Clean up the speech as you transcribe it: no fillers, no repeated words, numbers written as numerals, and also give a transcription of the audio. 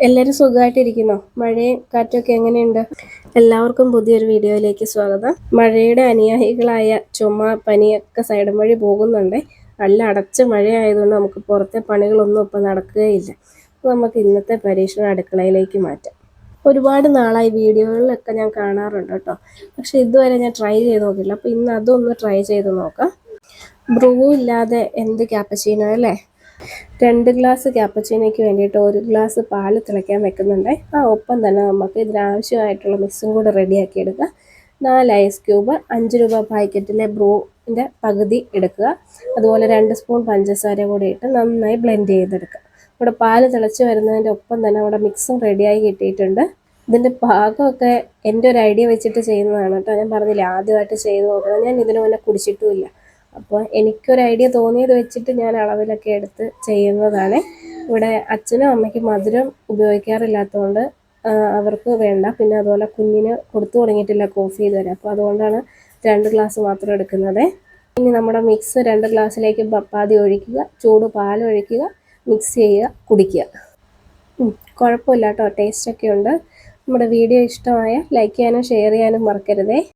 എല്ലാവരും സുഖമായിട്ടിരിക്കുന്നോ? മഴയും കാറ്റൊക്കെ എങ്ങനെയുണ്ട്? എല്ലാവർക്കും പുതിയൊരു വീഡിയോയിലേക്ക് സ്വാഗതം. മഴയുടെ അനുയായികളായ ചുമ, പനിയൊക്കെ സൈഡും വഴി പോകുന്നുണ്ട്. നല്ല അടച്ച മഴയായതുകൊണ്ട് നമുക്ക് പുറത്തെ പണികളൊന്നും ഇപ്പം നടക്കുകയില്ല. അപ്പോൾ നമുക്ക് ഇന്നത്തെ പരീക്ഷണം അടുക്കളയിലേക്ക് മാറ്റാം. ഒരുപാട് നാളായി വീഡിയോകളിലൊക്കെ ഞാൻ കാണാറുണ്ട് കേട്ടോ, പക്ഷെ ഇതുവരെ ഞാൻ ട്രൈ ചെയ്ത് നോക്കില്ല. അപ്പോൾ ഇന്ന് അതൊന്ന് ട്രൈ ചെയ്ത് നോക്കാം. ബ്രൂ ഇല്ലാതെ എന്ത് ക്യാപ്പച്ചീനോ അല്ലേ? 2 ഗ്ലാസ് ക്യാപ്പച്ചീനോയ്ക്ക് വേണ്ടിയിട്ട് 1 ഗ്ലാസ് പാല് തിളയ്ക്കാൻ വെക്കുന്നുണ്ട്. ഒപ്പം തന്നെ നമുക്ക് ഇതിനാവശ്യമായിട്ടുള്ള മിക്സും കൂടെ റെഡിയാക്കി എടുക്കുക. 4 ഐസ് ക്യൂബ്, 5 രൂപ പാക്കറ്റിലെ ബ്രൂവിൻ്റെ പകുതി എടുക്കുക. അതുപോലെ 2 സ്പൂൺ പഞ്ചസാര കൂടി ഇട്ട് നന്നായി ബ്ലെൻഡ് ചെയ്തെടുക്കുക. ഇവിടെ പാല് തിളച്ച് വരുന്നതിൻ്റെ ഒപ്പം തന്നെ അവിടെ മിക്സും റെഡിയായി കിട്ടിയിട്ടുണ്ട്. ഇതിൻ്റെ പാകമൊക്കെ എൻ്റെ ഒരു ഐഡിയ വെച്ചിട്ട് ചെയ്യുന്നതാണ് കേട്ടോ. ഞാൻ പറഞ്ഞില്ലേ, ആദ്യമായിട്ട് ചെയ്ത് നോക്കണം. ഞാൻ ഇതിനു മുന്നേ കുടിച്ചിട്ടുമില്ല. അപ്പോൾ എനിക്കൊരു ഐഡിയ തോന്നിയത് വെച്ചിട്ട് ഞാൻ അളവിലൊക്കെ എടുത്ത് ചെയ്യുന്നതാണ്. ഇവിടെ അച്ഛനും അമ്മയ്ക്കും മധുരം ഉപയോഗിക്കാറില്ലാത്തതുകൊണ്ട് അവർക്ക് വേണ്ട. പിന്നെ അതുപോലെ കുഞ്ഞിന് കൊടുത്തു തുടങ്ങിയിട്ടില്ല കോഫി ഇതുവരെ. അപ്പോൾ അതുകൊണ്ടാണ് 2 ഗ്ലാസ് മാത്രം എടുക്കുന്നത്. ഇനി നമ്മുടെ മിക്സ് 2 ഗ്ലാസ്സിലേക്ക് പാതി ഒഴിക്കുക, ചൂട് പാൽ ഒഴിക്കുക, മിക്സ് ചെയ്യുക, കുടിക്കുക. കുഴപ്പമില്ല കേട്ടോ, ടേസ്റ്റൊക്കെ ഉണ്ട്. നമ്മുടെ വീഡിയോ ഇഷ്ടമായ ലൈക്ക് ചെയ്യാനും ഷെയർ ചെയ്യാനും മറക്കരുതേ.